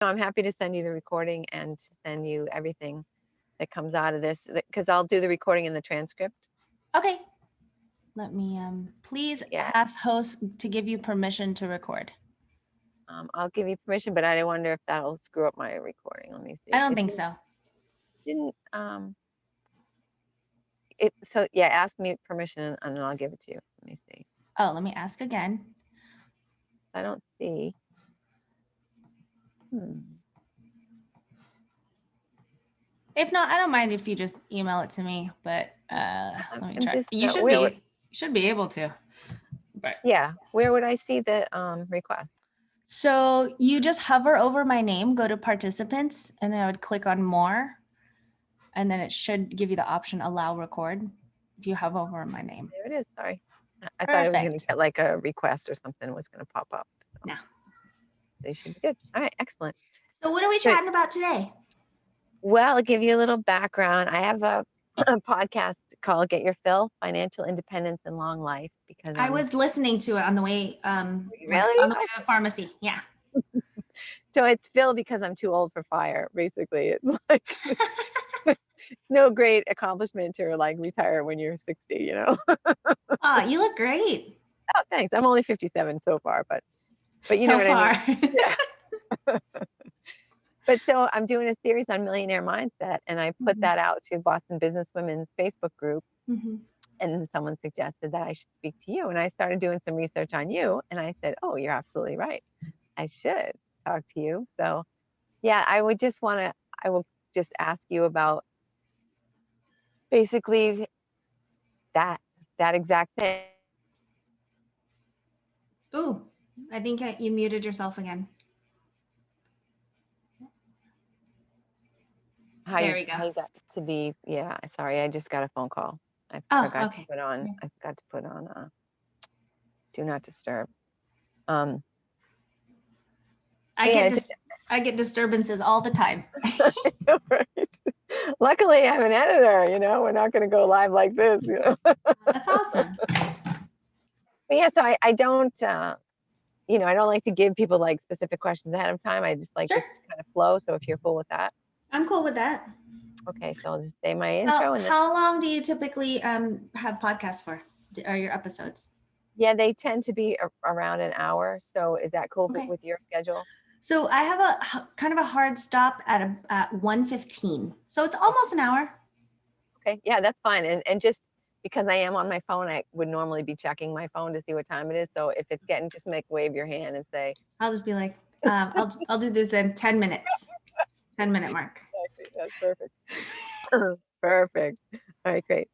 No, I'm happy to send you the recording and to send you everything that comes out of this, because I'll do the recording and the transcript. Okay. Let me, please Yeah, ask host to give you permission to record. I'll give you permission, but I wonder if that'll screw up my recording. Let me I see. don't It think so. didn't, so yeah, ask me permission and then I'll give it to you. Let me see. Oh, let me ask again. I don't see. Hmm. If not, I don't mind if you just email it to me, but let me I'm try. just, You should be able to. But yeah, where would I see the request? so you just hover over my name, go to participants, and I would click on more, and then it should give you the option allow record if you hover over my name. There it is. Sorry. I thought I was going to Perfect. get like a request or something was going to pop up. So Now, they should be good. All right, excellent. so what are we Good. chatting about today? Well, I'll give you a little background. I have a podcast called Get Your Fill, Financial Independence and Long Life, because I was listening to it on the way, really, on the way to the pharmacy. Yeah. so it's Phil because I'm too old for fire. Basically, it's like it's no great accomplishment to like retire when you're 60, you know. Oh, you look great Oh, thanks. I'm only 57 so far, but you know so what I far. mean. Yeah. But so I'm doing a series on millionaire mindset, and I put Mhm. that out to Boston Business Women's Facebook group. Mhm. And someone suggested that I should speak to you. And I started doing some research on you. And I said, oh, you're absolutely right. I should talk to you. So, yeah, I will just ask you about basically that, that exact thing. Ooh, I think you muted yourself again. There we go. How you got to be, yeah, sorry, I just got a phone call. Oh, okay. I forgot to put on do not disturb. Um, I yeah, get I get disturbances all the time. right. Luckily I'm an editor, you know, we're not going to go live like this, you know. That's awesome. But yeah, so I don't, I don't like to give people like specific questions ahead of time. I just like Sure. this to kind of flow. So if you're cool with that, I'm cool with that. okay. So I'll just say my How intro and then, how long do you typically have podcasts for? Or your episodes? yeah, they tend to be around an hour. So is that cool Okay. with your schedule? So I have a kind of a hard stop at 1:15. So it's Oh, almost an hour. okay. Yeah, that's fine. And just because I am on my phone, I would normally be checking my phone to see what time it is. So if it's getting, just wave your hand and say, I'll just be like, I'll do this in 10 minutes. 10-minute mark. exactly, that's perfect. Perfect. All right, great.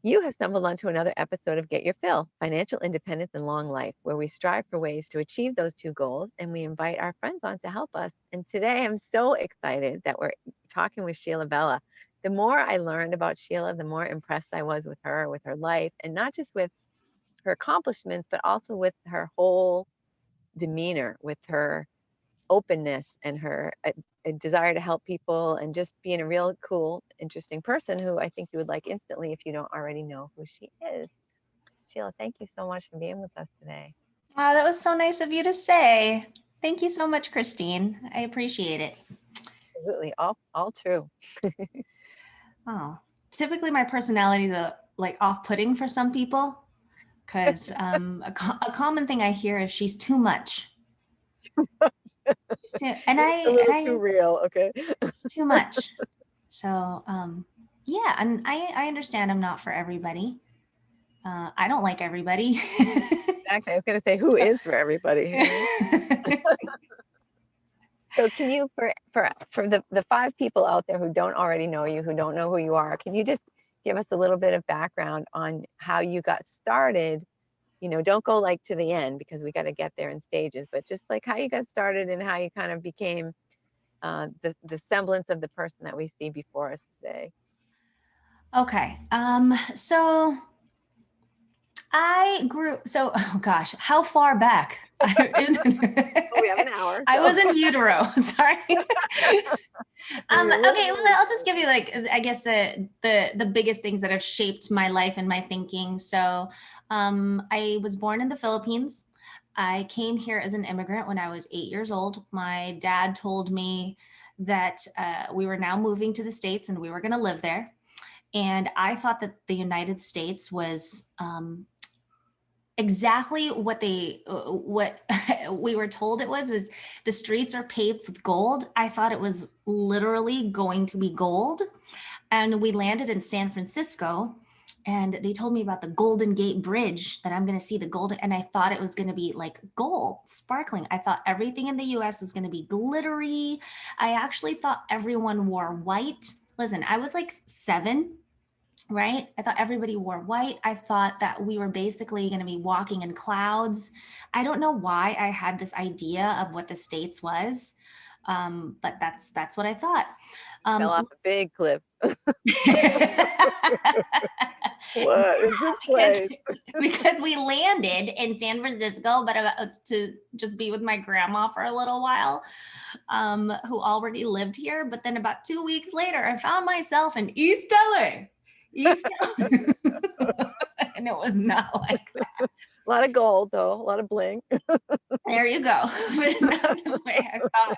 You have stumbled onto another episode of Get Your Fill, Financial Independence and Long Life, where we strive for ways to achieve those two goals and we invite our friends on to help us. And today I'm so excited that we're talking with Sheila Bella. The more I learned about Sheila, the more impressed I was with her life, and not just with her accomplishments, but also with her whole demeanor, with her openness and her a desire to help people and just being a real cool, interesting person who I think you would like instantly if you don't already know who she is. Sheila, thank you so much for being with us today. Oh, that was so nice of you to say. Thank you so much, Christine. I appreciate it. Absolutely, all true. Oh, typically my personality is like off-putting for some people because a common thing I hear is she's too much. She's too, A little and too I real, okay? she's too much. So yeah, and I understand I'm not for everybody. I don't like everybody. Exactly. I was going to say, who So- is for everybody? Right? So, can you, for the five people out there who don't already know you, who don't know who you are, can you just give us a little bit of background on how you got started? Don't go like to the end because we got to get there in stages, but just like how you got started and how you kind of became the semblance of the person that we see before us today. Okay. So I grew, so, oh gosh, how far back? Oh, we have an hour. I So. was in utero, sorry. Okay, well, I'll just Really. give you like, I guess the biggest things that have shaped my life and my thinking. So I was born in the Philippines. I came here as an immigrant when I was 8 years old. My dad told me that we were now moving to the States and we were going to live there. And I thought that the United States was exactly what we were told it was the streets are paved with gold. I thought it was literally going to be gold. And we landed in San Francisco and they told me about the Golden Gate Bridge, that I'm going to see the golden, and I thought it was going to be like gold, sparkling. I thought everything in the US was going to be glittery. I actually thought everyone wore white. Listen, I was like 7, right? I thought everybody wore white. I thought that we were basically going to be walking in clouds. I don't know why I had this idea of what the States was, but that's what I thought. Fell Um, off a big cliff. yeah, What is this because place? because we landed in San Francisco, but to just be with my grandma for a little while, who already lived here. But then about 2 weeks later, I found myself in East LA, East LA, and it was not like that. A lot of gold, though, a lot of bling. There you go, but not the way I thought.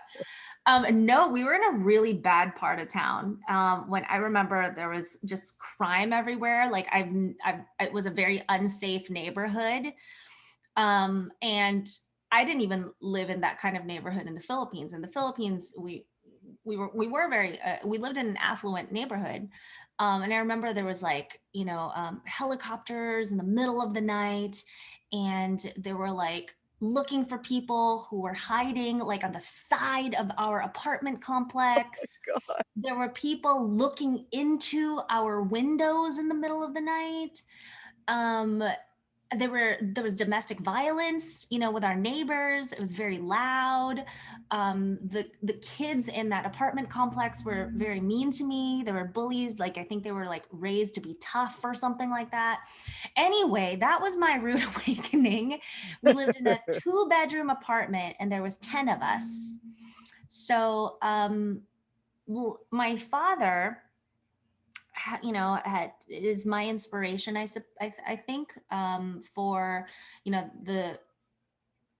No, we were in a really bad part of town. When I remember there was just crime everywhere. Like it was a very unsafe neighborhood. And I didn't even live in that kind of neighborhood in the Philippines. In the Philippines, we were very we lived in an affluent neighborhood. And I remember there was like, helicopters in the middle of the night, and there were like looking for people who were hiding like on the side of our apartment complex. God. There were people looking into our windows in the middle of the night. Um, there was domestic violence, with our neighbors. It was very loud. The kids in that apartment complex were very mean to me. There were bullies. Like, I think they were like raised to be tough or something like that. Anyway, that was my rude awakening. We lived in a 2-bedroom apartment and there was 10 of us. So my father is my inspiration. I think, for the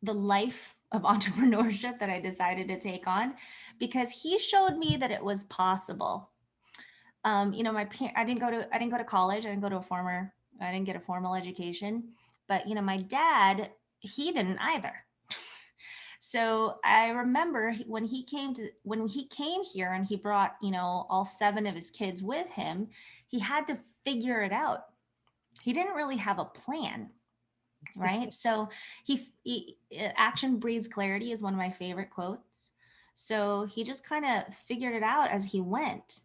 life of entrepreneurship that I decided to take on, because he showed me that it was possible. I didn't go to college. I didn't get a formal education, but my dad, he didn't either. So I remember when he came here and he brought, all 7 of his kids with him, he had to figure it out. He didn't really have a plan, right? So action breeds clarity is one of my favorite quotes. So he just kind of figured it out as he went.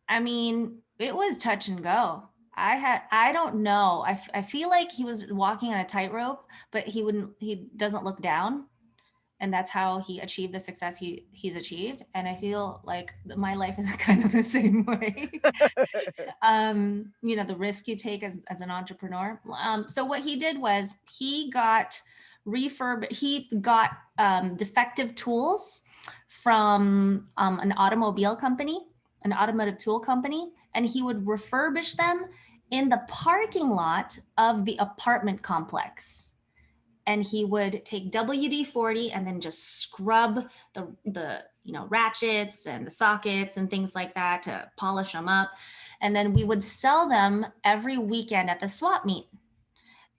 I mean, it was touch and go. I don't know. I feel like he was walking on a tightrope, but he doesn't look down, and that's how he achieved the success he's achieved. And I feel like my life is kind of the same way. The risk you take as an entrepreneur. So what he did was he got defective tools from an automotive tool company, and he would refurbish them in the parking lot of the apartment complex. And he would take WD-40 and then just scrub the ratchets and the sockets and things like that to polish them up. And then we would sell them every weekend at the swap meet.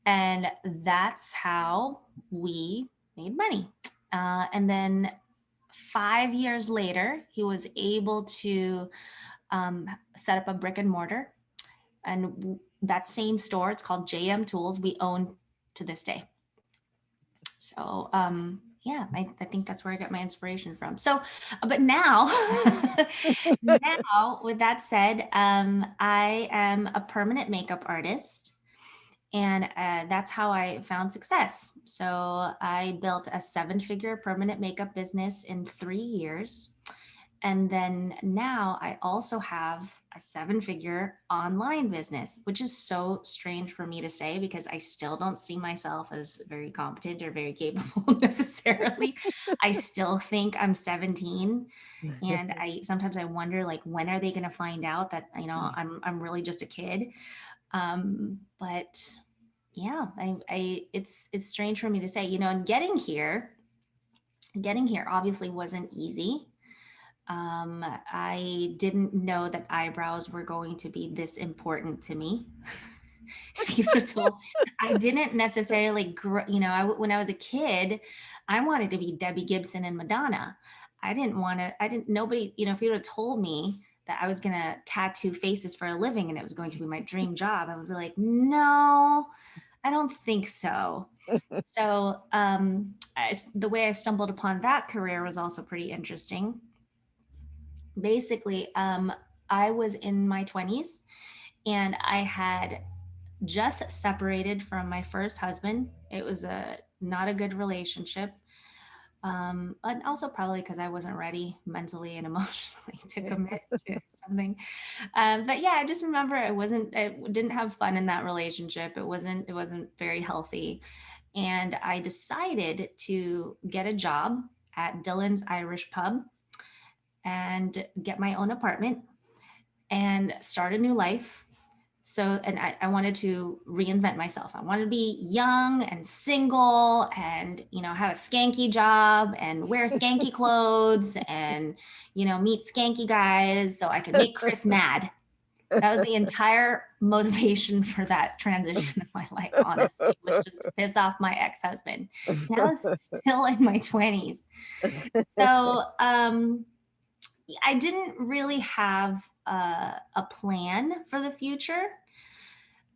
And that's how we made money. And then 5 years later, he was able to set up a brick and mortar. And that same store, it's called JM Tools, we own to this day. So, yeah, I think that's where I got my inspiration from. So, but now, now with that said, I am a permanent makeup artist, and that's how I found success. So I built a 7-figure permanent makeup business in 3 years. And then now I also have a 7-figure online business, which is so strange for me to say because I still don't see myself as very competent or very capable necessarily. I still think I'm 17, and I sometimes I wonder, like, when are they going to find out that I'm really just a kid? But Yeah, it's strange for me to say, and getting here obviously wasn't easy. I didn't know that eyebrows were going to be this important to me. If you would have told, I didn't necessarily, when I was a kid, I wanted to be Debbie Gibson and Madonna. I didn't, nobody, if you would have told me that I was going to tattoo faces for a living and it was going to be my dream job, I would be like, no, I don't think so. So, the way I stumbled upon that career was also pretty interesting. Basically, I was in my 20s and I had just separated from my first husband. It was a not a good relationship. And also probably because I wasn't ready mentally and emotionally to commit to something. But yeah, I just remember I didn't have fun in that relationship. It wasn't very healthy. And I decided to get a job at Dylan's Irish Pub and get my own apartment and start a new life. So, and I wanted to reinvent myself. I wanted to be young and single and, have a skanky job and wear skanky clothes and, meet skanky guys so I could make Chris mad. That was the entire motivation for that transition of my life, honestly, was just to piss off my ex-husband. And I was still in my 20s. So, I didn't really have a plan for the future.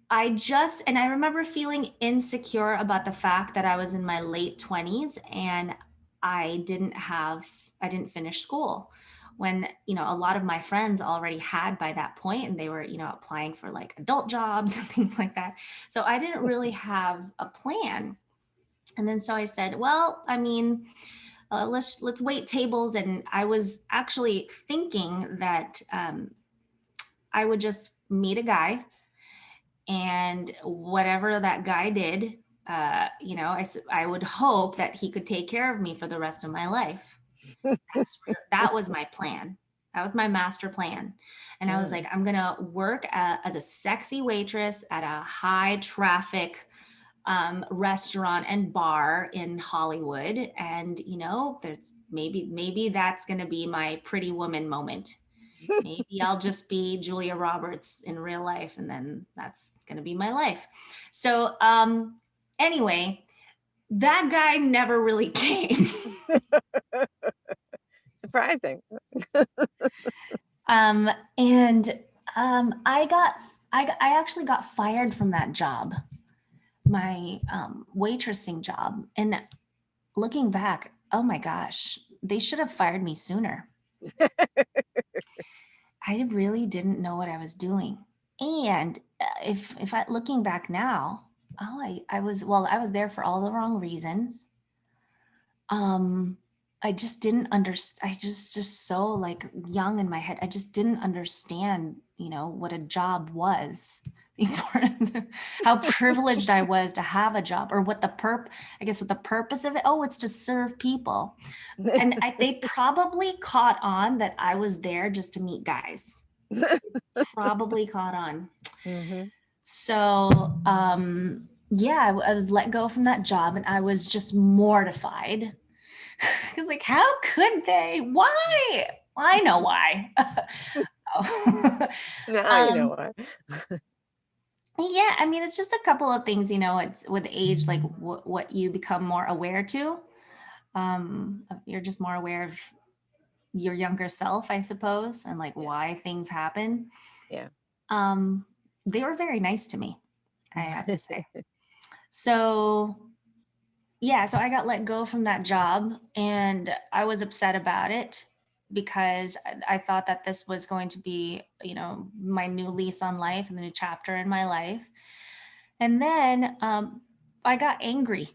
And I remember feeling insecure about the fact that I was in my late 20s and I didn't finish school when, a lot of my friends already had by that point and they were, applying for like adult jobs and things like that. So I didn't really have a plan. And then so I said, well, I mean, let's wait tables. And I was actually thinking that I would just meet a guy and whatever that guy did, I would hope that he could take care of me for the rest of my life. That was my plan. That was my master plan. And I was like, Mm. I'm going to work as a sexy waitress at a high traffic restaurant and bar in Hollywood. And, there's maybe that's going to be my pretty woman moment. Maybe I'll just be Julia Roberts in real life and then that's going to be my life. So, anyway, that guy never really came. Surprising. um, and I actually got fired from that job, my waitressing job. And looking back, oh my gosh, they should have fired me sooner. I really didn't know what I was doing. And if I looking back now, I was there for all the wrong reasons. Um I just didn't understand. I just so like young in my head. I just didn't understand, what a job was. The importance of how privileged I was to have a job or I guess what the purpose of it. Oh, it's to serve people. And they probably caught on that I was there just to meet guys. Probably caught on. Hmm. So, yeah, I was let go from that job and I was just mortified. I was like, how could they? Why? I know why. Now you know um, what. yeah, I mean, it's just a couple of things, it's with age, like what you become more aware to. You're just more aware of your younger self, I suppose, and like Yeah. why things happen. Yeah. Um, they were very nice to me, I have to say. So, yeah, so I got let go from that job and I was upset about it because I thought that this was going to be, my new lease on life and the new chapter in my life. And then I got angry.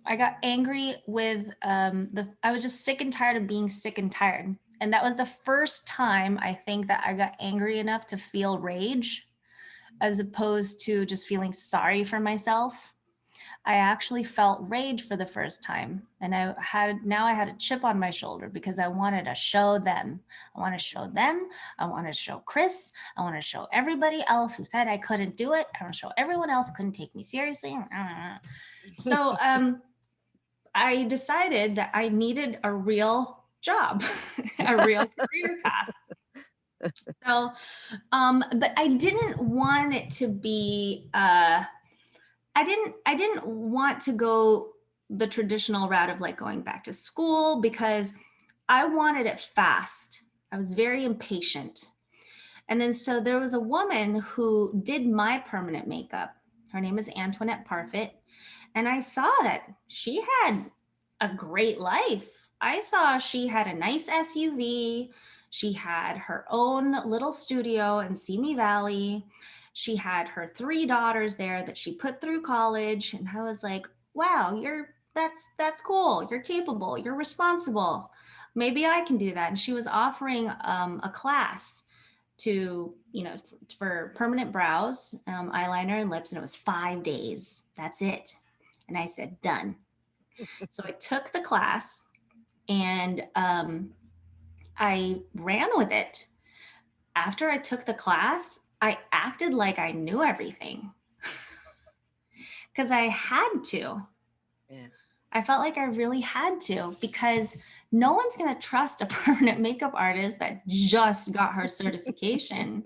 I got angry with I was just sick and tired of being sick and tired. And that was the first time I think that I got angry enough to feel rage as opposed to just feeling sorry for myself. I actually felt rage for the first time. And I had a chip on my shoulder because I wanted to show them. I want to show them. I want to show Chris. I want to show everybody else who said I couldn't do it. I want to show everyone else who couldn't take me seriously. So I decided that I needed a real job, a real career path. So, but I didn't want it to be, I didn't want to go the traditional route of like going back to school because I wanted it fast. I was very impatient. And then so there was a woman who did my permanent makeup. Her name is Antoinette Parfit. And I saw that she had a great life. I saw she had a nice SUV. She had her own little studio in Simi Valley. She had her 3 daughters there that she put through college. And I was like, wow, that's cool. You're capable. You're responsible. Maybe I can do that. And she was offering a class to, for permanent brows, eyeliner and lips. And it was 5 days. That's it. And I said, done. So I took the class and I ran with it. After I took the class, I acted like I knew everything because I had to. Yeah. I felt like I really had to because no one's going to trust a permanent makeup artist that just got her certification.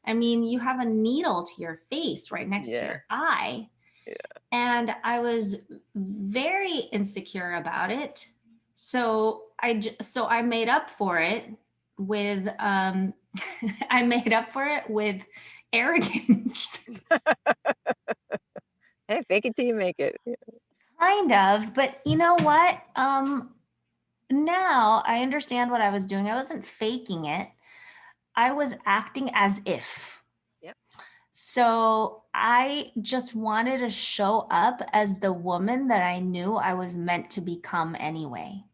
I mean, you have a needle to your face right next to Yeah. your eye. Yeah. And I was very insecure about it. So I made up for it with I made up for it with arrogance. Hey, fake it till you make it. Yeah. Kind of, but you know what? Now I understand what I was doing. I wasn't faking it. I was acting as if. Yep. So I just wanted to show up as the woman that I knew I was meant to become anyway.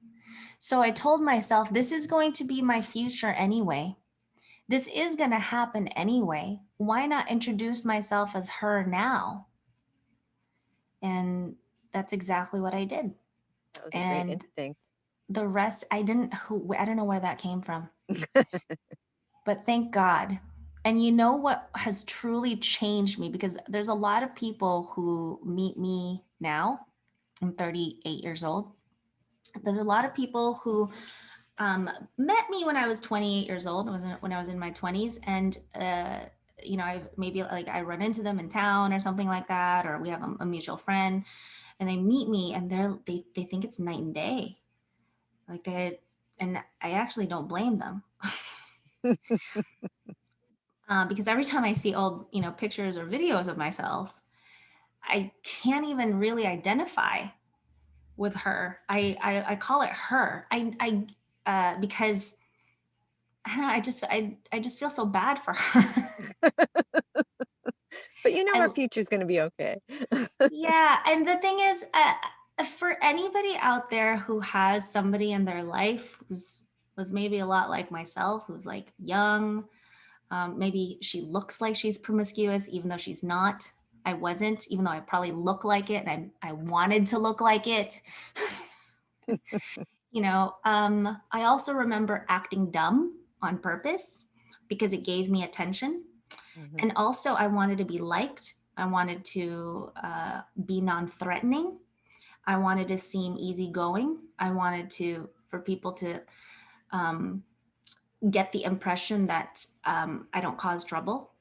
So I told myself, this is going to be my future anyway. This is going to happen anyway. Why not introduce myself as her now? And that's exactly what I did. That was a great And instinct. the rest, I don't know where that came from, but thank God. And you know what has truly changed me? Because there's a lot of people who meet me now. I'm 38 years old. There's a lot of people who met me when I was 28 years old, when I was in my 20s. And, I maybe like I run into them in town or something like that, or we have a mutual friend and they meet me and they think it's night and day. And I actually don't blame them. Because every time I see old, pictures or videos of myself, I can't even really identify with her. I call it her. Because I don't know. I just feel so bad for her. But you know I our future's gonna be okay. Yeah, and the thing is, for anybody out there who has somebody in their life who's was maybe a lot like myself, who's like young, maybe she looks like she's promiscuous, even though she's not. I wasn't, even though I probably look like it, and I wanted to look like it. I also remember acting dumb on purpose because it gave me attention. Mhm. And also, I wanted to be liked. I wanted to be non-threatening. I wanted to seem easygoing. I wanted for people to um, get the impression that I don't cause trouble.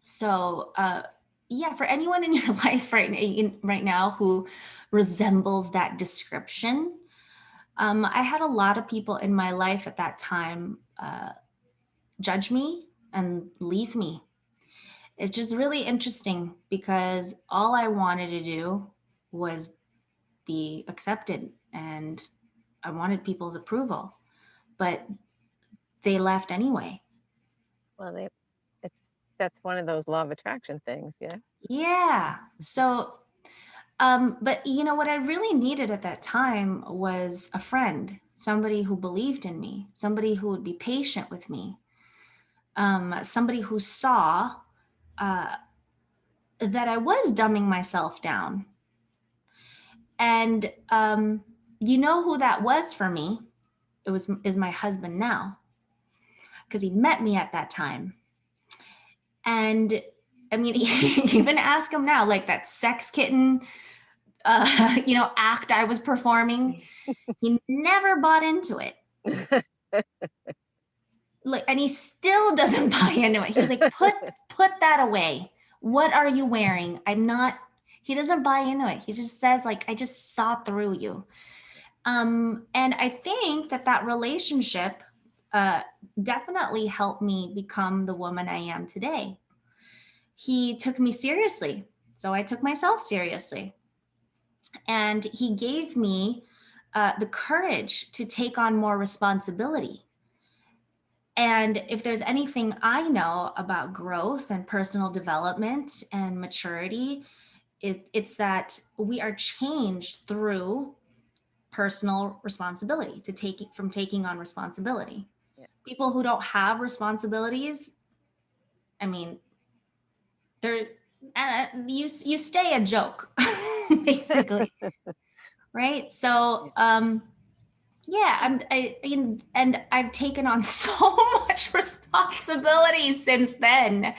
So, yeah, for anyone in your life right now who resembles that description, I had a lot of people in my life at that time judge me and leave me. It's just really interesting because all I wanted to do was be accepted and I wanted people's approval, but they left anyway. Well, it's that's one of those law of attraction things, yeah. Yeah. So, but what I really needed at that time was a friend, somebody who believed in me, somebody who would be patient with me, somebody who saw uh, that I was dumbing myself down. And you know who that was for me? Is my husband now, because he met me at that time. And I mean, even ask him now, like that sex kitten, act I was performing. He never bought into it. Like, and he still doesn't buy into it. He's like, put that away. What are you wearing? I'm not. He doesn't buy into it. He just says, like, I just saw through you. And I think that relationship definitely helped me become the woman I am today. He took me seriously, so I took myself seriously, and he gave me the courage to take on more responsibility. And if there's anything I know about growth and personal development and maturity, it's that we are changed through personal responsibility, from taking on responsibility. Yeah. People who don't have responsibilities, I mean, they're you stay a joke, basically, right? Yeah. So yeah, and I've taken on so much responsibility since then.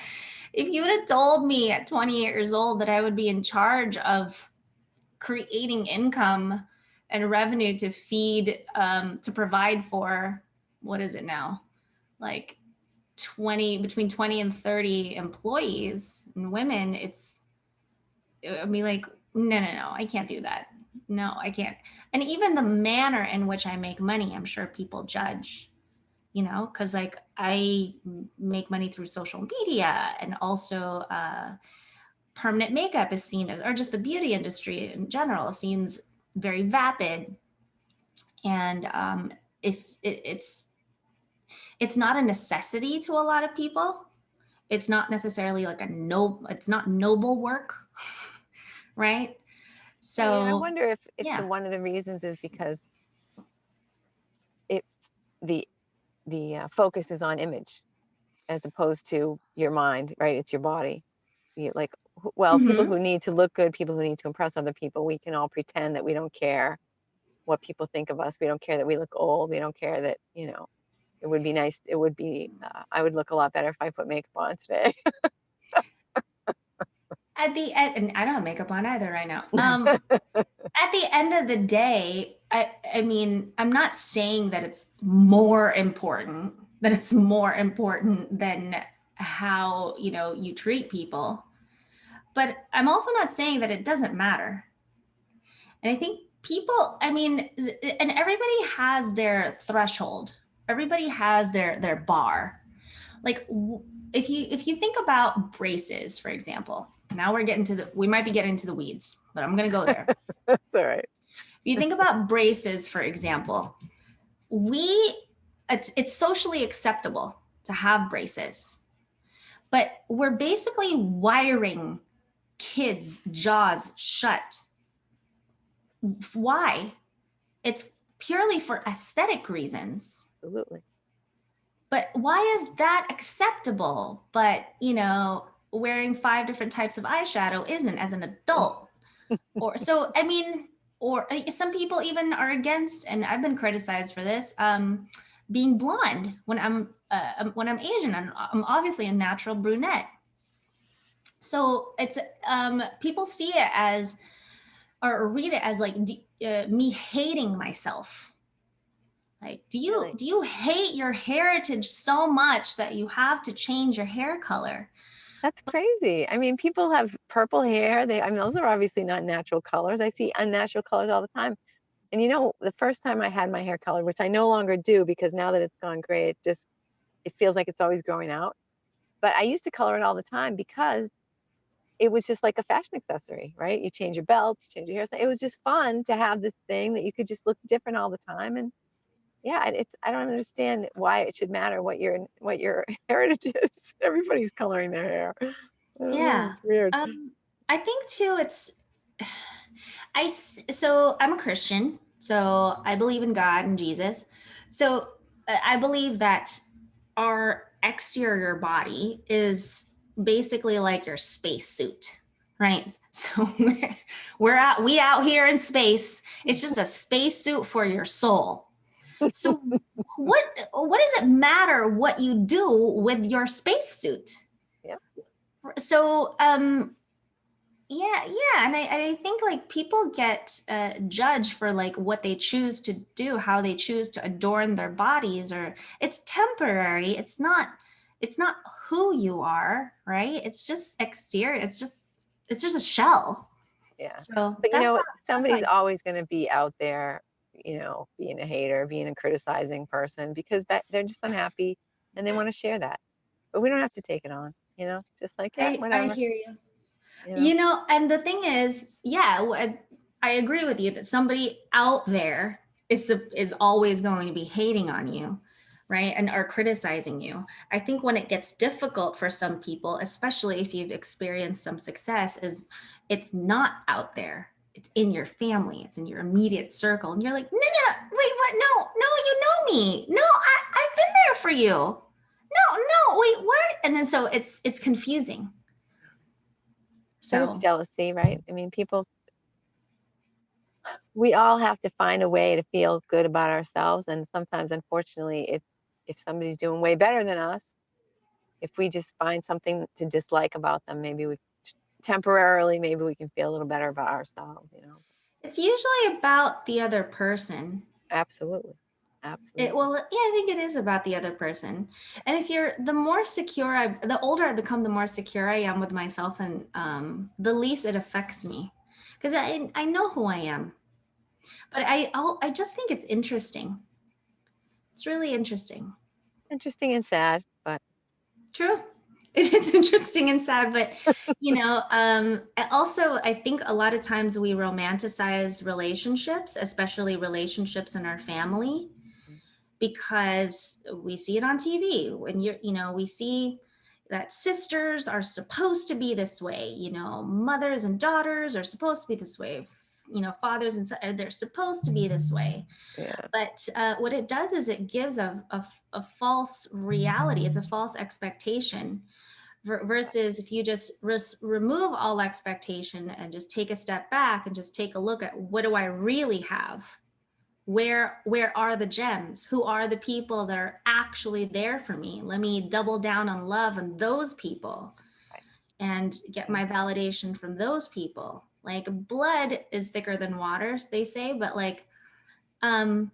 If you would have told me at 28 years old that I would be in charge of creating income and revenue to to provide for, what is it now? Like between 20 and 30 employees and women, I mean, like, no, I can't do that. No, I can't. And even the manner in which I make money, I'm sure people judge, because like I make money through social media, and also permanent makeup is seen, or just the beauty industry in general seems very vapid. And if it's not a necessity to a lot of people, it's not necessarily like it's not noble work, right? Yeah, I So wonder if yeah. one of the reasons is because it's the focus is on image as opposed to your mind, right? It's your body. Like, well, people Hmm. who need to look good, people who need to impress other people, we can all pretend that we don't care what people think of us. We don't care that we look old. We don't care that, it would be nice. It would be, I would look a lot better if I put makeup on today. At the end, and I don't have makeup on either right now. At the end of the day, I mean, I'm not saying that it's more important, than how, you treat people, but I'm also not saying that it doesn't matter. And I think people, I mean, and everybody has their threshold. Everybody has their bar. Like, if you think about braces, for example. Now we might be getting into the weeds, but I'm going to go there. That's all right. If you think about braces, for example, we it's socially acceptable to have braces, but we're basically wiring kids' jaws shut. Why? It's purely for aesthetic reasons. Absolutely. But why is that acceptable? But, wearing 5 different types of eyeshadow isn't, as an adult. Or so, I mean, or some people even are against, and I've been criticized for this, being blonde when I'm Asian. I'm obviously a natural brunette. So it's people see it as, or read it as, like, me hating myself. Like, do you Really. do you hate your heritage so much that you have to change your hair color? That's crazy. I mean, people have purple hair. I mean, those are obviously not natural colors. I see unnatural colors all the time. And the first time I had my hair colored, which I no longer do because now that it's gone gray, it feels like it's always growing out. But I used to color it all the time because it was just like a fashion accessory, right? You change your belts, you change your hairstyle. It was just fun to have this thing that you could just look different all the time. And yeah, I don't understand why it should matter what your heritage is. Everybody's coloring their hair. I don't know. Yeah. It's weird. I think too, so I'm a Christian, so I believe in God and Jesus. So I believe that our exterior body is basically like your space suit. Right. So we out here in space. It's just a space suit for your soul. So what does it matter what you do with your spacesuit? Yeah. So yeah, and I think like people get judged for like what they choose to do, how they choose to adorn their bodies, or it's temporary. It's not who you are, right? It's just exterior. It's just a shell. Yeah. So But that's how somebody's I feel. always going to be out there, being a hater, being a criticizing person because that they're just unhappy and they want to share that. But we don't have to take it on, just like, yeah, I whatever, hear you. you know. And the thing is, yeah, I agree with you that somebody out there is always going to be hating on you, right? And are criticizing you. I think when it gets difficult for some people, especially if you've experienced some success, is it's not out there. It's in your family, it's in your immediate circle. And you're like, no, no, no, wait, what? No, no, you know me. No, I've been there for you. No, no, wait, what? And then so it's confusing. And it's So jealousy, right? I mean, we all have to find a way to feel good about ourselves. And sometimes, unfortunately, if somebody's doing way better than us, if we just find something to dislike about them, maybe we temporarily, maybe we can feel a little better about ourselves. it's usually about the other person. Absolutely. Well, Absolutely. yeah, I think it is about the other person. And if you're the more secure, the older I become, the more secure I am with myself, and the least it affects me, because I know who I am. But I just think it's interesting. It's really interesting. Interesting and sad, but True. It is interesting and sad, but also I think a lot of times we romanticize relationships, especially relationships in our family, because we see it on TV. When we see that sisters are supposed to be this way, mothers and daughters are supposed to be this way, fathers they're supposed to be this way. yeah. But what it does is it gives a false reality. It's a false expectation versus if you just remove all expectation and just take a step back and just take a look at what do I really have, where are the gems, who are the people that are actually there for me, let me double down on love and those people Right. and get Yeah. my validation from those people. Like blood is thicker than water, they say, but like um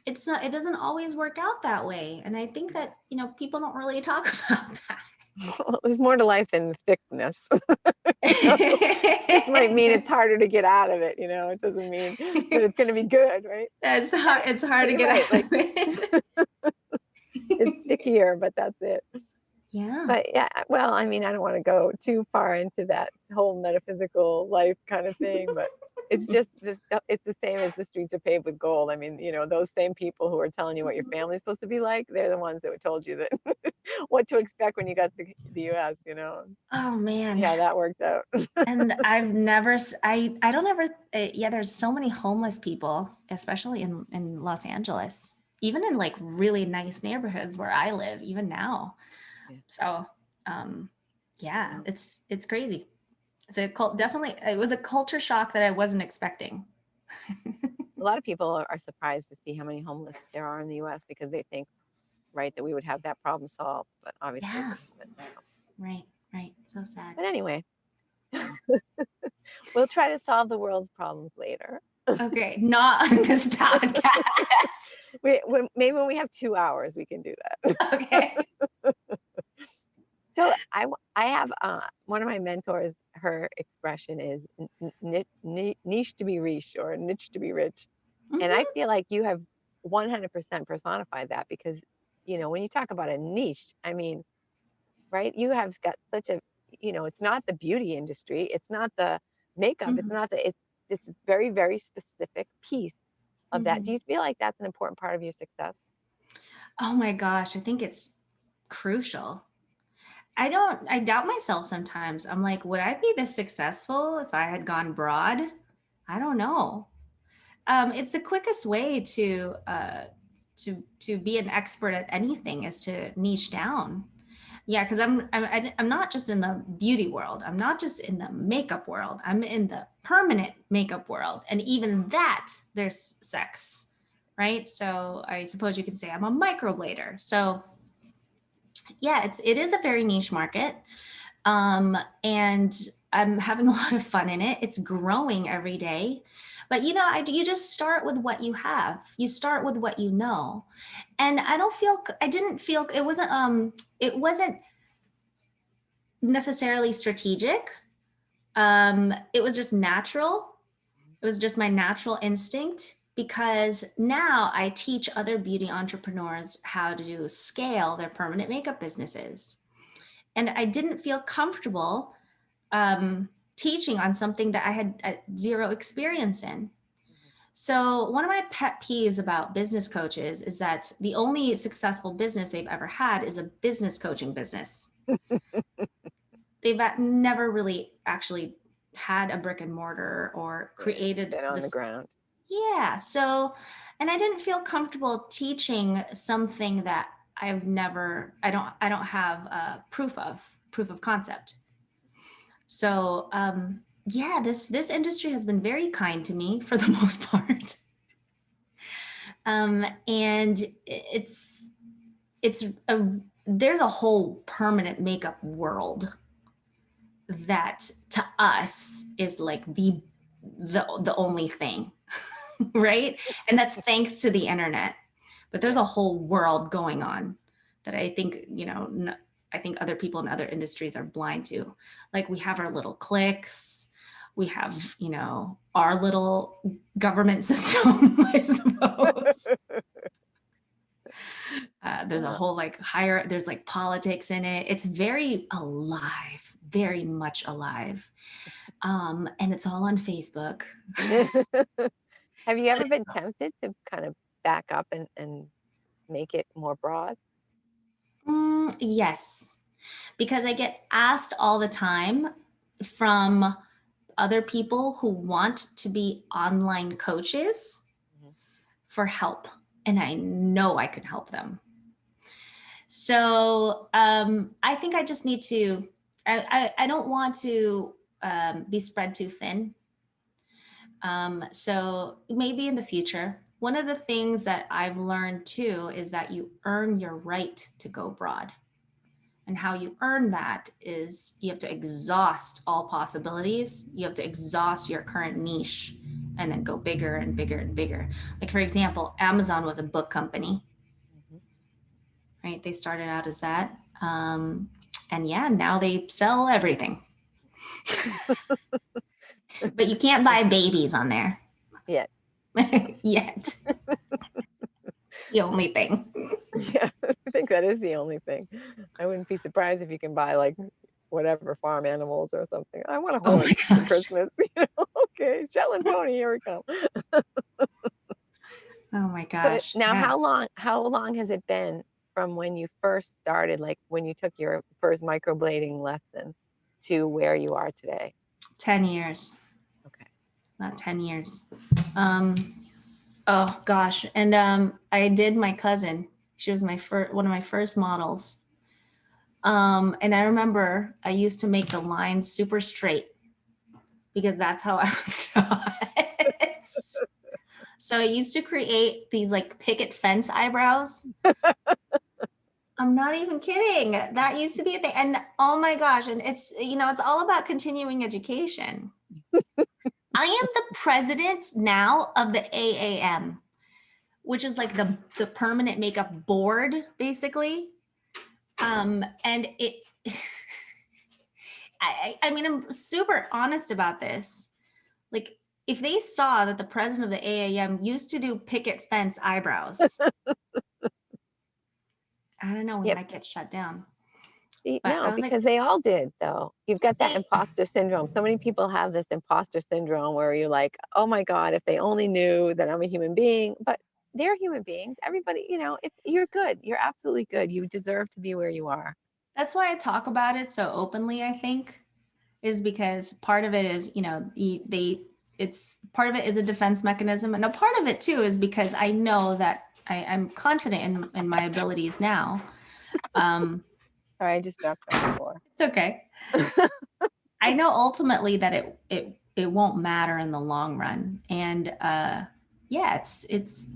it doesn't always work out that way, and I think that people don't really talk about that. Well, there's more to life than thickness. Just might mean it's harder to get out of it. It doesn't mean that it's going to be good, right? Yeah, It's hard but to you're get right. out Like, of it. it's stickier, but that's it. Yeah. But yeah, well, I mean, I don't want to go too far into that whole metaphysical life kind of thing, but it's just it's the same as the streets are paved with gold. I mean, those same people who are telling you what your family's supposed to be like, they're the ones that told you that what to expect when you got to the US. Oh See man. how that worked out. And I've never I don't ever yeah, there's so many homeless people, especially in Los Angeles, even in like really nice neighborhoods where I live even now. Yeah, So um yeah, well, it's crazy. It's a cult definitely it was a culture shock that I wasn't expecting. a lot of people are surprised to see how many homeless there are in the US because they think, right, that we would have that problem solved, but obviously Yeah, we haven't. So. right, right. So sad. But anyway, we'll try to solve the world's problems later. Okay, not on this podcast. Maybe when we have 2 hours, we can do that. Okay. So I have one of my mentors. Her expression is niche to be riche or niche to be rich, and I Hmm. feel like you have 100% personified that because when you talk about a niche, I mean, right? You have got such it's not the beauty industry, it's not the makeup, it's Hmm. not it's this very, very specific piece of that. Do Hmm. you feel like that's an important part of your success? Oh my gosh, I think it's crucial. I doubt myself sometimes. I'm like, would I be this successful if I had gone broad? I don't know. It's the quickest way to be an expert at anything is to niche down. Yeah, because I'm not just in the beauty world. I'm not just in the makeup world. I'm in the permanent makeup world, and even that there's sex, right? So I suppose you could say I'm a microblader. So yeah, it is a very niche market, and I'm having a lot of fun in it. It's growing every day, but you just start with what you have. You start with what you know, and I didn't feel it wasn't necessarily strategic. It was just natural. It was just my natural instinct because now I teach other beauty entrepreneurs how to scale their permanent makeup businesses. And I didn't feel comfortable teaching on something that I had zero experience in. So, one of my pet peeves about business coaches is that the only successful business they've ever had is a business coaching business. They've never really actually had a brick and mortar or Right. created Been on the this. ground. Yeah. So, and I didn't feel comfortable teaching something that I don't have proof of concept. So, yeah, this industry has been very kind to me for the most part. And it's a there's a whole permanent makeup world that to us is like the only thing, right? And that's thanks to the internet. But there's a whole world going on that I think, I think other people in other industries are blind to. Like we have our little cliques, we have, our little government system, I suppose. There's a whole there's like politics in it. It's very alive, very much alive. And it's all on Facebook. Have you ever been tempted to kind of back up and make it more broad? Yes, because I get asked all the time from other people who want to be online coaches Mhm. for help, and I know I can help them. So I think I just need to. I don't want to be spread too thin. So maybe in the future, one of the things that I've learned too is that you earn your right to go broad. And how you earn that is you have to exhaust all possibilities. You have to exhaust your current niche and then go bigger and bigger and bigger. Like, for example, Amazon was a book company, Mhm. right? They started out as that. And yeah, now they sell everything. But you can't buy babies on there Yeah. yet. The only thing. Yeah, I think that is the only thing. I wouldn't be surprised if you can buy like whatever farm animals or something. I want a Oh my horse for gosh. Christmas. Okay, Shetland pony, here we come. Oh my But gosh. now Yeah. how long has it been from when you first started, like when you took your first microblading lesson to where you are today? 10 years. Okay. Not 10 years. Um, oh gosh. And I did my cousin. She was my first one of my first models. And I remember I used to make the lines super straight because that's how I was taught. So I used to create these like picket fence eyebrows. I'm not even kidding. That used to be a thing. And oh my gosh. And it's all about continuing education. I am the president now of the AAM, which is like the permanent makeup board, basically. And it I mean, I'm super honest about this. Like, if they saw that the president of the AAM used to do picket fence eyebrows, I don't know, we Yep. might get shut down. But No, I was like, because they all did though. You've got that they imposter syndrome. So many people have this imposter syndrome where you're like, "Oh my God, if they only knew that I'm a human being." But they're human beings. Everybody, you're good. You're absolutely good. You deserve to be where you are. that's why I talk about it so openly, I think, is because part of it is, it's part of it is a defense mechanism. And a part of it too is because I know that I'm confident in my abilities now. Um, Sorry, I just dropped on the floor. It's okay. I know ultimately that it won't matter in the long run. And yeah, it's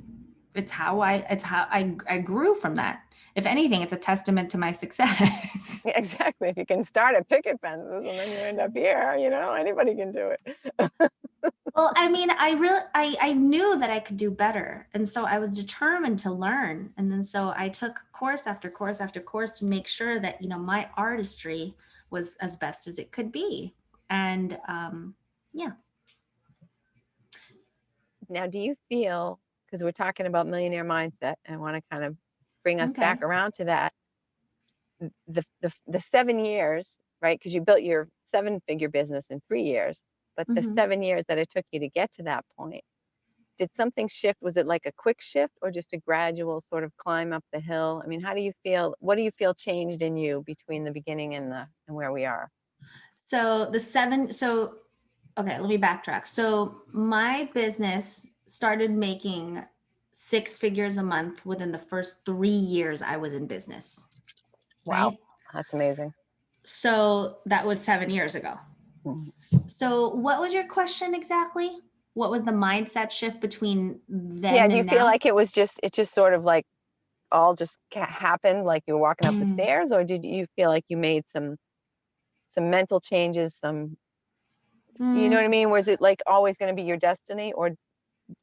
how I grew from that. If anything, it's a testament to my success. Yeah, exactly. If you can start at picket fences and then you end up here, anybody can do it. Well, I mean, I knew that I could do better. And so I was determined to learn. And then so I took course after course after course to make sure that, my artistry was as best as it could be. And yeah. Now, do you feel, because we're talking about millionaire mindset, and I want to kind of bring us back Okay. around to that, the 7 years, right? Because you built your seven-figure business in 3 years, but the Hmm. 7 years that it took you to get to that point, did something shift? Was it like a quick shift or just a gradual sort of climb up the hill? I mean, how do you feel? What do you feel changed in you between the beginning and where we are? So okay, let me backtrack. So my business started making six figures a month within the first 3 years I was in business, Wow, right? that's amazing. So that was 7 years ago. Mhm. So what was your question exactly? What was the mindset shift between Yeah, then do you and feel now? like it just sort of like all just happened, like you were walking up the Mm, stairs, or did you feel like you made some mental changes, some, you know what I mm, mean? Was it like always going to be your destiny, or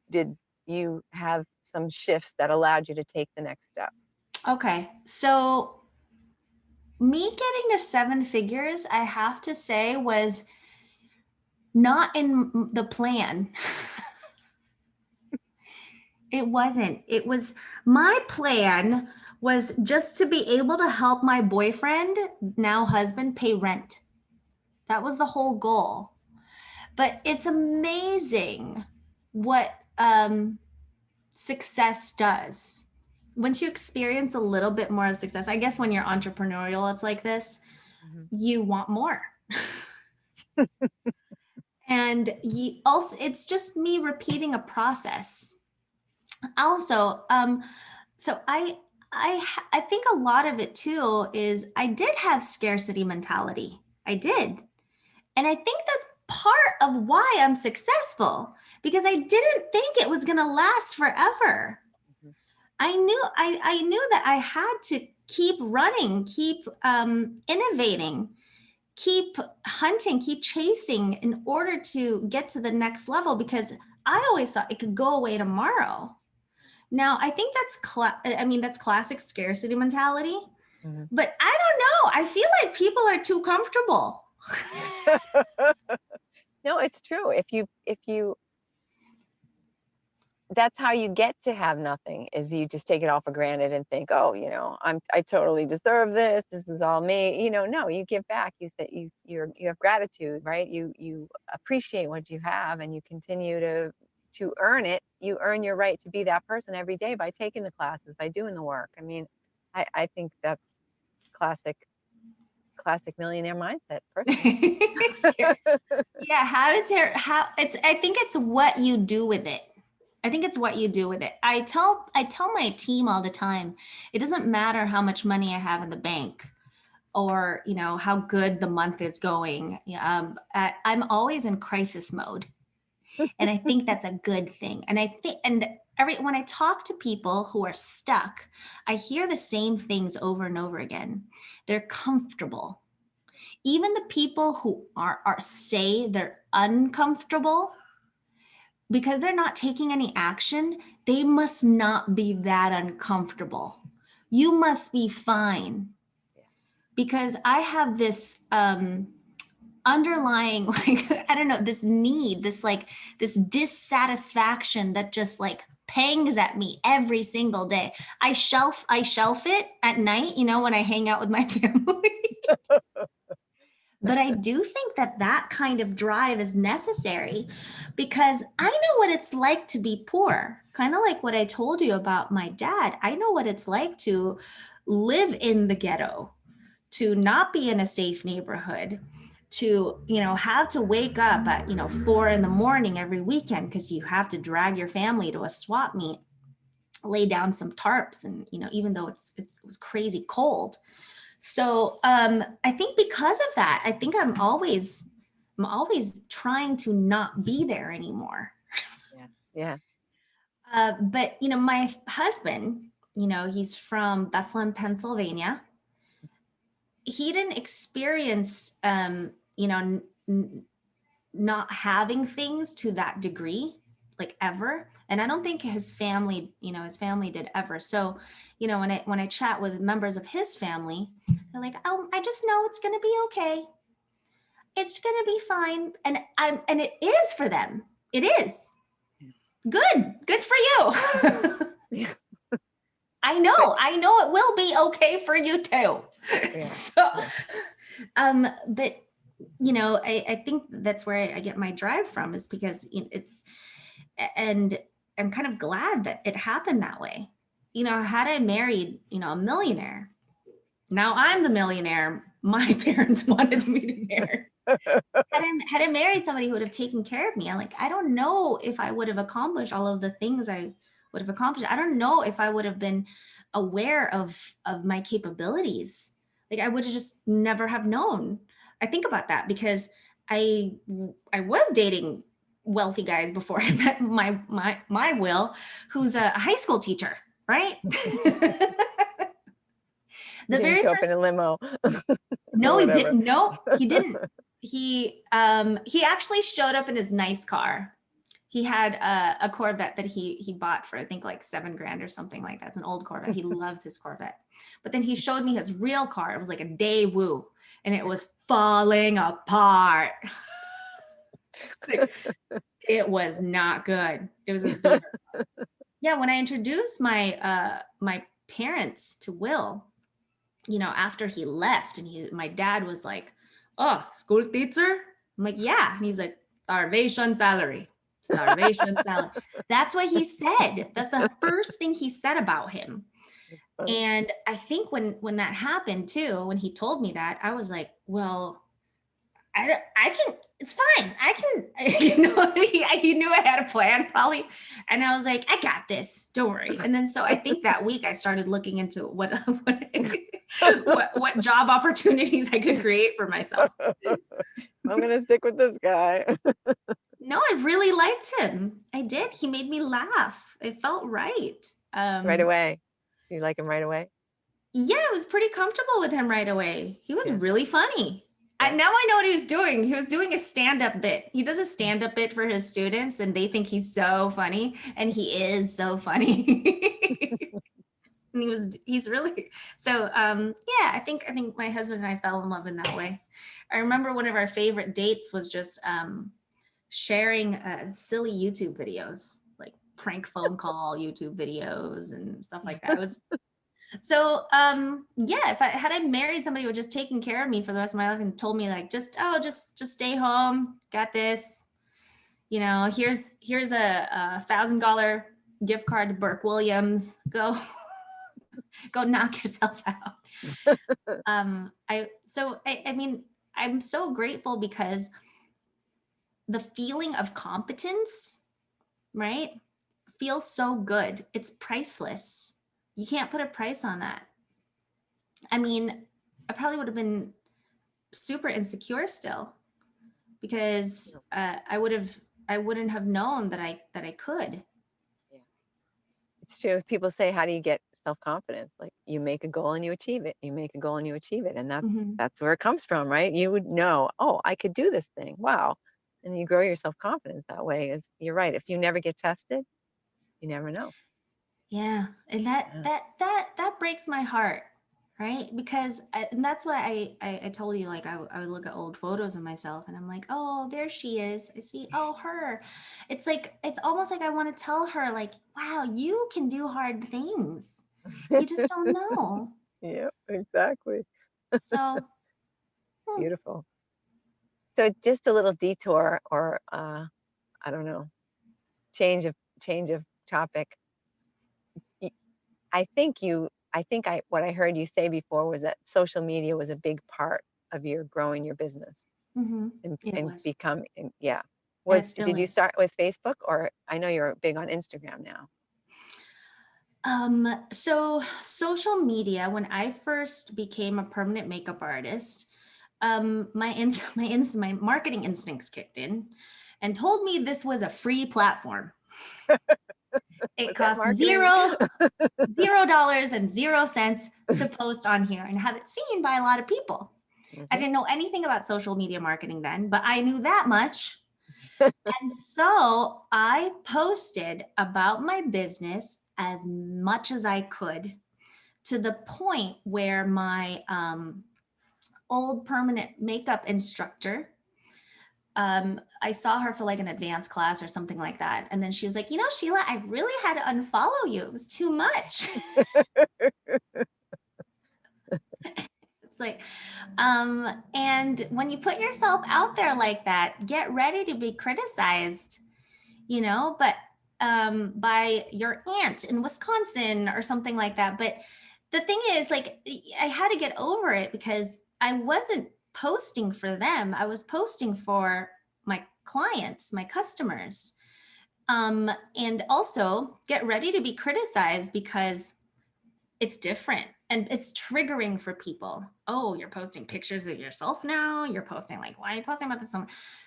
did you have some shifts that allowed you to take the next step? okay. So me getting to seven figures, I have to say, was not in the plan. It wasn't. It was my plan was just to be able to help my boyfriend, now husband, pay rent. That was the whole goal. But it's amazing what success does. Once you experience a little bit more of success, I guess when you're entrepreneurial, it's like this, Mhm. you want more. And you also, it's just me repeating a process. Also, so I think a lot of it too is I did have scarcity mentality. I did. And I think that's part of why I'm successful because I didn't think it was going to last forever. Mhm. I knew that I had to keep running, keep innovating, keep hunting, keep chasing in order to get to the next level because I always thought it could go away tomorrow. Now, I think I mean that's classic scarcity mentality, Mhm. but I don't know. I feel like people are too comfortable. No, it's true. If you that's how you get to have nothing, is you just take it all for granted and think, oh, I totally deserve this. This is all me. No, you give back. You say you have gratitude, right? You appreciate what you have, and you continue to earn it. You earn your right to be that person every day by taking the classes, by doing the work. I mean, I think that's classic classic millionaire mindset, personally. Yeah, how it's I think it's what you do with it. I think it's what you do with it. I tell my team all the time, it doesn't matter how much money I have in the bank or, how good the month is going. I'm always in crisis mode. And I think that's a good thing. And I think, and when I talk to people who are stuck, I hear the same things over and over again. They're comfortable. Even the people who are say they're uncomfortable because they're not taking any action, they must not be that uncomfortable. You must be fine Yeah. because I have this underlying like I don't know, this need, this dissatisfaction that just like pangs at me every single day. I shelf it at night, when I hang out with my family. But I do think that that kind of drive is necessary because I know what it's like to be poor. Kind of like what I told you about my dad. I know what it's like to live in the ghetto, to not be in a safe neighborhood, to, have to wake up at, 4 in the morning every weekend because you have to drag your family to a swap meet, lay down some tarps and, even though it was crazy cold. So I think because of that, I think I'm always trying to not be there anymore. Yeah. Yeah. But my husband, he's from Bethlehem, Pennsylvania. He didn't experience, not having things to that degree, like ever. And I don't think his family did ever. So, when I chat with members of his family, they're like, "Oh, I just know it's gonna be okay. It's gonna be fine." And it is for them. It is good for you. Yeah. But I know it will be okay for you too. yeah. So, Yeah. but I think that's where I get my drive from, is because and I'm kind of glad that it happened that way. Had I married, a millionaire, now I'm the millionaire my parents wanted me to marry. Had I married somebody who would have taken care of me, I don't know if I would have accomplished all of the things I would have accomplished. I don't know if I would have been aware of my capabilities. Like, I would have just never have known. I think about that because I I was dating wealthy guys before I met my Will, who's a high school teacher, right? He The didn't very show up in first a limo or No, he whatever. didn't. No, he didn't. He actually showed up in his nice car. He had a Corvette that he bought for, I think, like 7 grand or something like that. It's an old Corvette. He loves his Corvette. But then he showed me his real car. It was like a Daewoo, and it was falling apart. It was not good. It was his beater. Yeah, when I introduced my parents to Will, after he left, and my dad was like, "Oh, school teacher?" I'm like, "Yeah." And he's like, "Starvation salary, starvation salary." That's what he said. That's the first thing he said about him. Funny. And I think when that happened too, when he told me that, I was like, "Well, I can, it's fine. I can," he knew I had a plan probably. And I was like, "I got this. Don't worry." And then, so I think that week I started looking into what job opportunities I could create for myself. I'm gonna stick with this guy. No, I really liked him. I did. He made me laugh. It felt right. Right away. You like him right away? Yeah, I was pretty comfortable with him right away. He was Yeah. really funny. Yeah. Now I know what he was doing. He was doing a stand-up bit. He does a stand-up bit for his students, and they think he's so funny, and he is so funny. And he's really, so yeah, I think my husband and I fell in love in that way. I remember one of our favorite dates was just sharing silly YouTube videos, like prank phone call YouTube videos and stuff like that. It was so yeah, if I had I married somebody who had just taken care of me for the rest of my life and told me, like, just stay home, got this, here's a $1,000 gift card to Burke Williams, go knock yourself out. I mean, I'm so grateful because the feeling of competence, right, feels so good. It's priceless. You can't put a price on that. I mean, I probably would have been super insecure still, because I wouldn't have known that I could. Yeah. It's true. People say, how do you get self-confidence? Like, you make a goal and you achieve it. You make a goal and you achieve it. And Mhm. that's where it comes from, right? You would know, oh, I could do this thing. Wow. And you grow your self-confidence that way. Is You're right. If you never get tested, you never know. Yeah, and that Yeah. that that that breaks my heart, right? Because and that's why I told you, like, I would look at old photos of myself, and I'm like, "Oh, there she is. I see. Oh, her." It's like, it's almost like I want to tell her, like, "Wow, you can do hard things. You just don't know." Yeah, exactly. So, hmm, Beautiful. So just a little detour, or I don't know, change of topic. Y- what I heard you say before was that social media was a big part of your growing your business mhm, it and was, becoming, yeah. and it still Did you is. start with Facebook, or I know you're big on Instagram now? So social media, when I first became a permanent makeup artist, my marketing instincts kicked in and told me this was a free platform. It Was that costs marketing? $0 and 0 cents to post on here and have it seen by a lot of people. I Mhm. didn't know anything about social media marketing then, but I knew that much. And so I posted about my business as much as I could, to the point where my old permanent makeup instructor, I saw her for like an advanced class or something like that. And then she was like, Sheila, I really had to unfollow you. It was too much. It's like, and when you put yourself out there like that, get ready to be criticized, but by your aunt in Wisconsin or something like that. But the thing is, like, I had to get over it because I wasn't posting for them. I was posting for my clients, my customers. And also get ready to be criticized because it's different and it's triggering for people. Oh, you're posting pictures of yourself now. You're posting, like, why are you posting about this?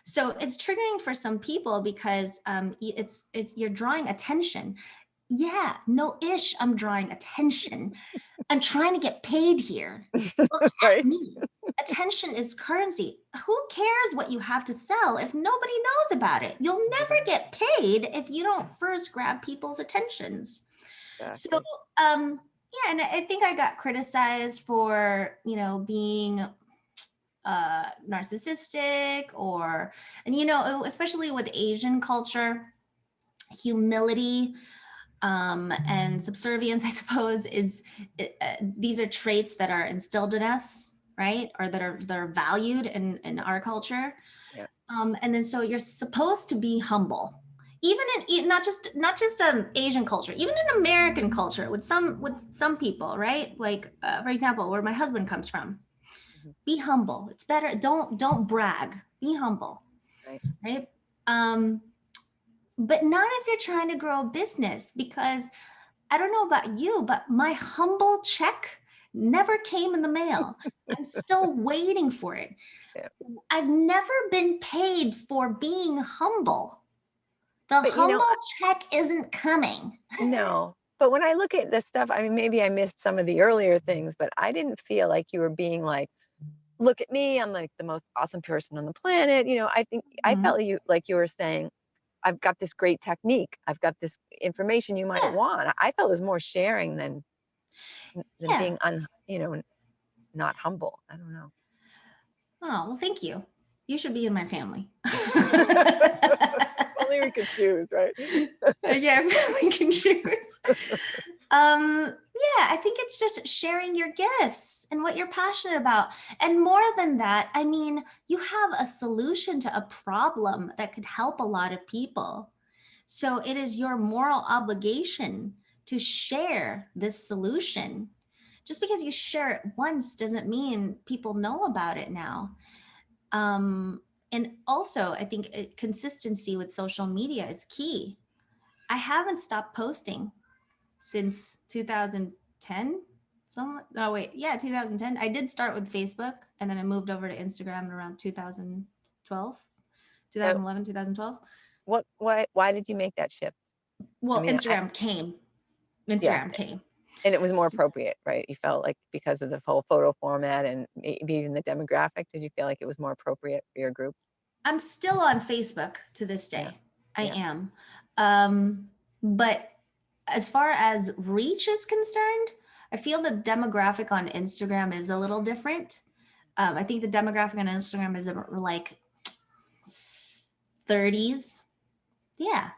So it's triggering for some people because it's you're drawing attention. Yeah, no ish. I'm drawing attention. I'm trying to get paid here. Look at Right? me. Attention is currency. Who cares what you have to sell if nobody knows about it? You'll never Mhm. get paid if you don't first grab people's attentions. So, Exactly. yeah, and I think I got criticized for, being narcissistic, and especially with Asian culture, humility, and subservience, I suppose, these are traits that are instilled in us, right? Or that are valued in our culture. Yeah. And then so you're supposed to be humble, even not just Asian culture, even in American culture, with some people, right? Like, for example, where my husband comes from, Mhm. be humble. It's better. Don't brag. Be humble, Right. right? Um, but not if you're trying to grow a business, because I don't know about you, but my humble check never came in the mail. I'm still waiting for it. Yeah. I've never been paid for being humble. The But humble check isn't coming. no. But when I look at this stuff, I mean, maybe I missed some of the earlier things, but I didn't feel like you were being like, look at me, I'm like the most awesome person on the planet. I think I Mhm. felt like you were saying, I've got this great technique. I've got this information you might Yeah, want. I felt it was more sharing than yeah. being not humble. I don't know. Oh, well, thank you. You should be in my family. Only we could choose, right? Yeah, we can choose. Yeah, I think it's just sharing your gifts and what you're passionate about. And more than that, I mean, you have a solution to a problem that could help a lot of people. So it is your moral obligation to share this solution. Just because you share it once doesn't mean people know about it now. Um, and also, I think consistency with social media is key. I haven't stopped posting since 2010. No, wait, yeah, 2010. I did start with Facebook, and then I moved over to Instagram around 2012, Uh, 2011, 2012. why did you make that shift? I Well, mean, Instagram came. yeah, Instagram came. and it was more S- appropriate, right? You felt like because of the whole photo format and maybe even the demographic, did you feel like it was more appropriate for your group? I'm still on Facebook to this Yeah. day. I Yeah. am. But as far as reach is concerned, I feel the demographic on Instagram is a little different. I think the demographic on Instagram is like 30s. Yeah,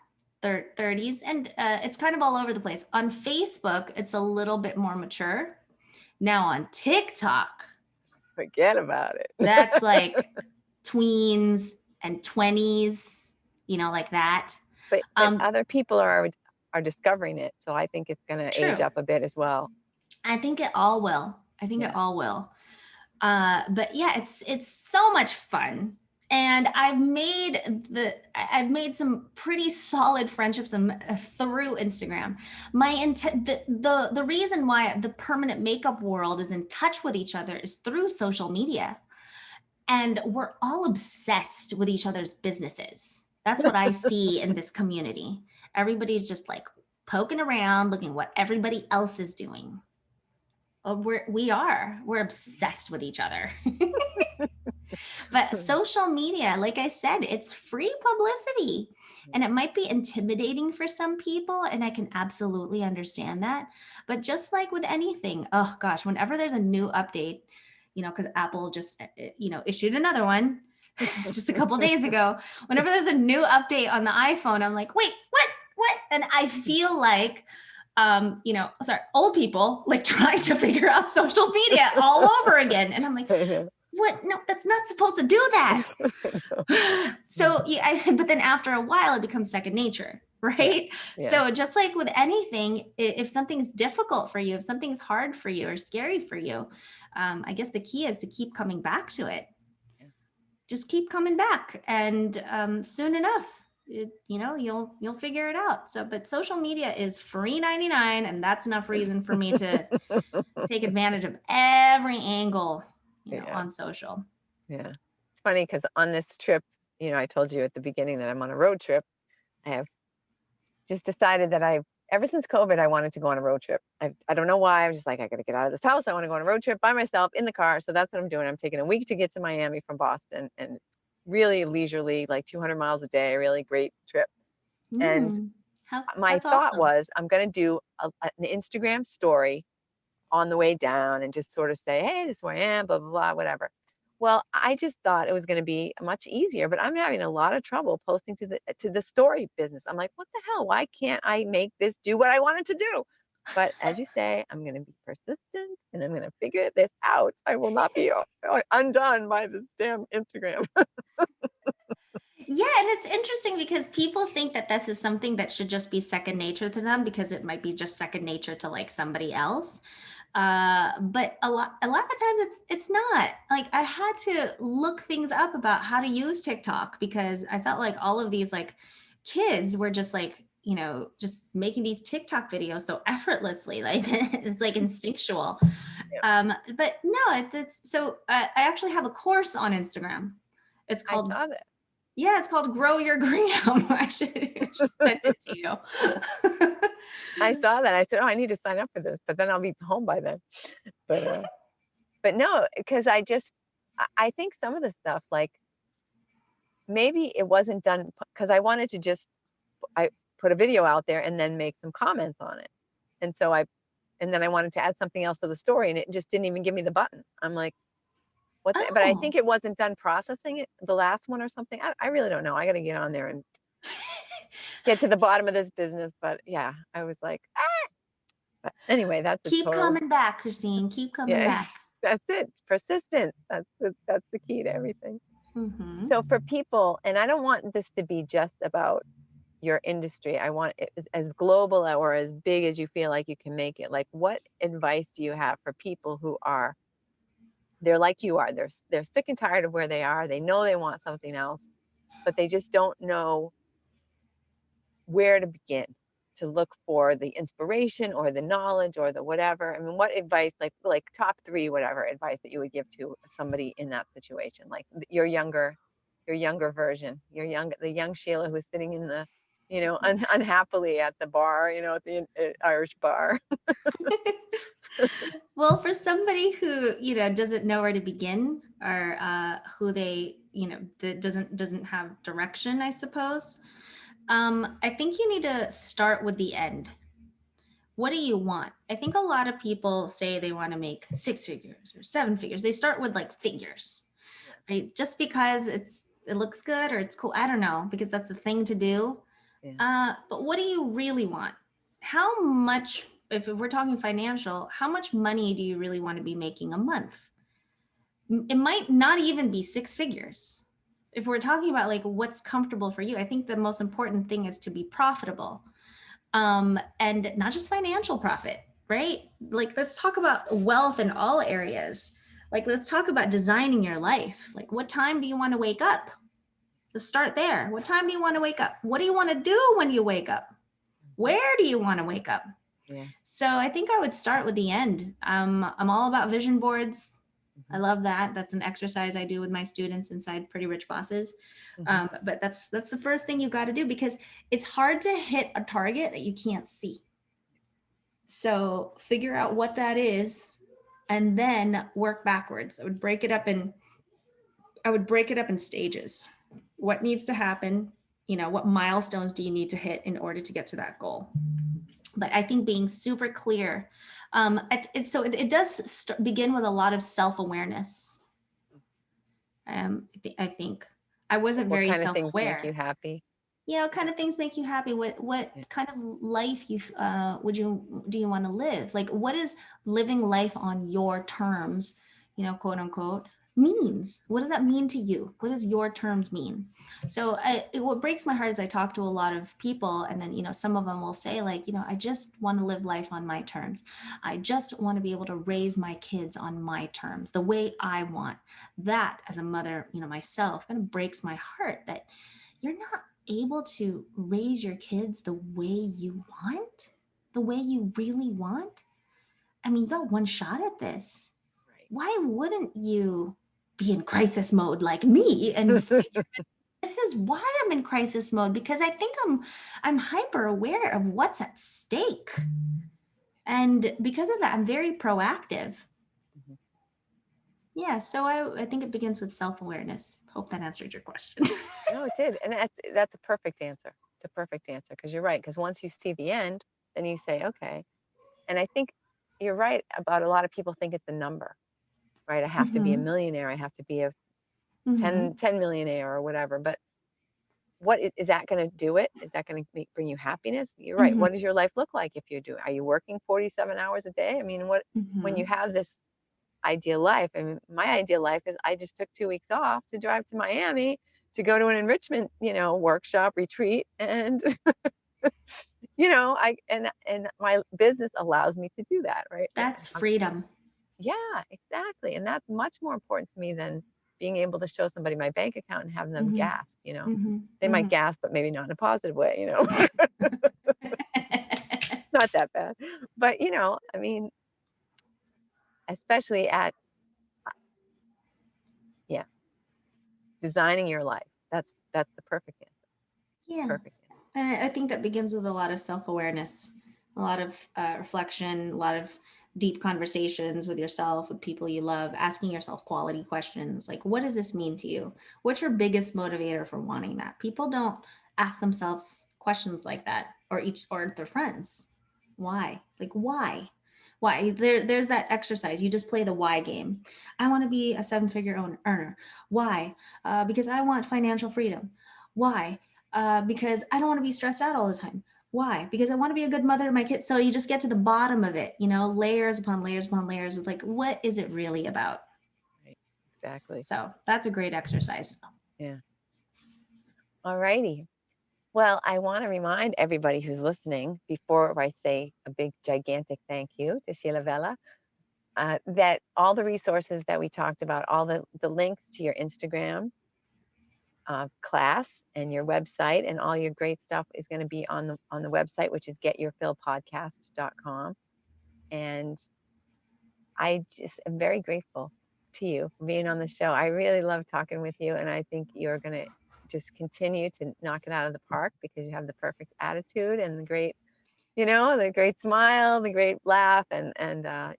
30s. And it's kind of all over the place. On Facebook, it's a little bit more mature. Now on TikTok, Forget about it. that's like tweens and 20s, like that. But Um, other people are discovering it, so I think it's gonna age True. up a bit as well. I think it all will. I think it Yeah. all will. But yeah, it's so much fun. And I've made some pretty solid friendships through Instagram. The reason why the permanent makeup world is in touch with each other is through social media, and we're all obsessed with each other's businesses. That's what I see in this community. Everybody's just like poking around, looking what everybody else is doing. We're obsessed with each other. But social media, like I said, it's free publicity, and it might be intimidating for some people. And I can absolutely understand that. But just like with anything, oh gosh, whenever there's a new update, because Apple just, issued another one just a couple days ago. Whenever there's a new update on the iPhone, I'm like, wait, what? What? And I feel like, old people like trying to figure out social media all over again. And I'm like, what? No, that's not supposed to do that. So yeah, but then after a while, it becomes second nature, right? Yeah. So just like with anything, if something's difficult for you, if something's hard for you or scary for you, I guess the key is to keep coming back to it. Just keep coming back, and soon enough, you'll figure it out. So, but social media is free 99, and that's enough reason for me to take advantage of every angle, on social. Yeah. It's funny because on this trip, I told you at the beginning that I'm on a road trip. I have just decided that ever since COVID, I wanted to go on a road trip. I don't know why. I'm just like, I got to get out of this house. I want to go on a road trip by myself in the car. So that's what I'm doing. I'm taking a week to get to Miami from Boston, and it's really leisurely, like 200 miles a day, really great trip. And my That's thought awesome. was, I'm going to do an Instagram story on the way down and just sort of say, hey, this is where I am, blah, blah, blah, whatever. Well, I just thought it was going to be much easier, but I'm having a lot of trouble posting to the story business. I'm like, what the hell? Why can't I make this do what I wanted to do? But as you say, I'm going to be persistent and I'm going to figure this out. I will not be undone by this damn Instagram. Yeah, and it's interesting because people think that this is something that should just be second nature to them because it might be just second nature to like somebody else. But a lot of times it's not. Like I had to look things up about how to use TikTok because I felt like all of these like kids were just like, just making these TikTok videos so effortlessly, like it's like instinctual. Yeah, But no, it's so I actually have a course on Instagram. It's I called saw that. Yeah, it's called Grow Your Gram. I should just send it to you. I saw that. I said, oh, I need to sign up for this, but then I'll be home by then. But no, because I think some of the stuff, like maybe it wasn't done because I wanted to I put a video out there and then make some comments on it. And so and then I wanted to add something else to the story and it just didn't even give me the button. I'm like, but I think Oh. it wasn't done processing it, the last one or something. I really don't know. I got to get on there and get to the bottom of this business. But yeah, I was like, ah. But anyway, that's a Keep total, coming back, Christine. Keep coming yeah, back. that's it. Persistent. That's the key to everything. Hmm. So for people, and I don't want this to be just about your industry. I want it as global or as big as you feel like you can make it. Like, what advice do you have for people who they're like you are. They're sick and tired of where they are. They know they want something else, but they just don't know where to begin to look for the inspiration or the knowledge or the whatever. I mean, what advice, like top three, whatever advice that you would give to somebody in that situation, like your younger version, the young Sheila who's sitting in the, unhappily at the bar, at the Irish bar. Well, for somebody who doesn't know where to begin, or who they that doesn't have direction, I suppose. I think you need to start with the end. What do you want? I think a lot of people say they want to make six figures or seven figures. They start with like figures, Yeah, right? Just because it looks good or it's cool. I don't know, because that's the thing to do. yeah. But what do you really want? How much, if we're talking financial, how much money do you really want to be making a month? It might not even be six figures. If we're talking about like what's comfortable for you, I think the most important thing is to be profitable, and not just financial profit, right? Like let's talk about wealth in all areas. Like, let's talk about designing your life. Like, what time do you want to wake up? Let's start there. What time do you want to wake up? What do you want to do when you wake up? Mhm. Where do you want to wake up? Yeah. So I think I would start with the end. I'm all about vision boards. I Mhm. love that. That's an exercise I do with my students inside Pretty Rich Bosses. Mhm. But that's the first thing you got to do, because it's hard to hit a target that you can't see. So figure out what that is, and then work backwards. I would break it up in stages. What needs to happen? What milestones do you need to hit in order to get to that goal? But I think being super clear, it does begin with a lot of self-awareness. I think I Like wasn't what very kind of things make self-aware. you happy? Yeah, what kind of things make you happy? What Yeah. kind of life do you want to live? Like, what is living life on your terms, quote unquote, means? What does that mean to you? What does your terms mean? So what breaks my heart is I talk to a lot of people, and then some of them will say, like, I just want to live life on my terms. I just want to be able to raise my kids on my terms, the way I want. That, as a mother, myself, kind of breaks my heart that you're not able to raise your kids the way you want, the way you really want. I mean, you got one shot at this. Right. Why wouldn't you be in crisis mode like me and figure this is why I'm in crisis mode, because I think I'm hyper aware of what's at stake. And because of that, I'm very proactive. Mhm. Yeah, so I think it begins with self-awareness. Hope that answered your question. No, it did, and that's a perfect answer. It's a perfect answer because you're right. Because once you see the end, then you say, okay. And I think you're right about a lot of people think it's a number, right? I have to be a Mm-hmm. millionaire. I have to be a Mm-hmm. 10 millionaire or whatever. But what is that going to do it? Is that going to bring you happiness? You're right. Mm-hmm. What does your life look like if you do? Are you working 47 hours a day? I mean, when you Mm-hmm. have this ideal life, I mean, my ideal life is I just took 2 weeks off to drive to Miami to go to an enrichment, workshop retreat, and and my business allows me to do that, right? That's I'm freedom. Yeah, exactly. And that's much more important to me than being able to show somebody my bank account and have them Mhm. gasp. Mhm. They might Mhm. gasp, but maybe not in a positive way. Not that bad. But, I mean, especially uh, yeah, designing your life. That's the perfect answer. Yeah. Perfect answer. And I think that begins with a lot of self-awareness, a lot of reflection, a lot of deep conversations with yourself, with people you love, asking yourself quality questions like, what does this mean to you? What's your biggest motivator for wanting that? People don't ask themselves questions like that, or their friends. Why? Like, why? Why? There's that exercise. You just play the why game. I want to be a seven-figure earner. Why? Because I want financial freedom. Why? Because I don't want to be stressed out all the time. Why? Because I want to be a good mother to my kids. So you just get to the bottom of it, layers upon layers upon layers. It's like, what is it really about? Right. Exactly. So that's a great exercise. Yeah. All righty. Well, I want to remind everybody who's listening before I say a big, gigantic thank you to Sheila Vella, that all the resources that we talked about, all the links to your Instagram class and your website and all your great stuff is going to be on the website, which is getyourfillpodcast.com. And I just am very grateful to you for being on the show. I really love talking with you, and I think you're going to just continue to knock it out of the park because you have the perfect attitude and the great smile, the great laugh, and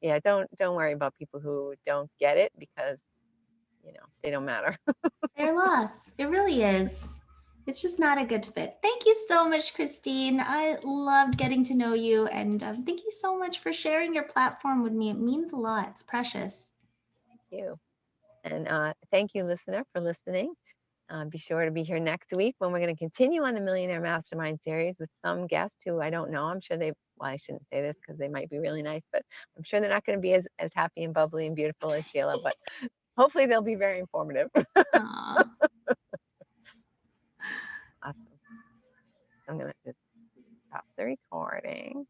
yeah, don't worry about people who don't get it because they don't matter. Their loss. It really is. It's just not a good fit. Thank you so much, Christine. I loved getting to know you. And thank you so much for sharing your platform with me. It means a lot. It's precious. Thank you, and thank you, listener, for listening. Be sure to be here next week when we're going to continue on the Millionaire Mastermind series with some guests who I don't know. I'm sure well, I shouldn't say this because they might be really nice, but I'm sure they're not going to be as happy and bubbly and beautiful as Sheila, but hopefully they'll be very informative. Aw. Awesome. I'm going to just stop the recording.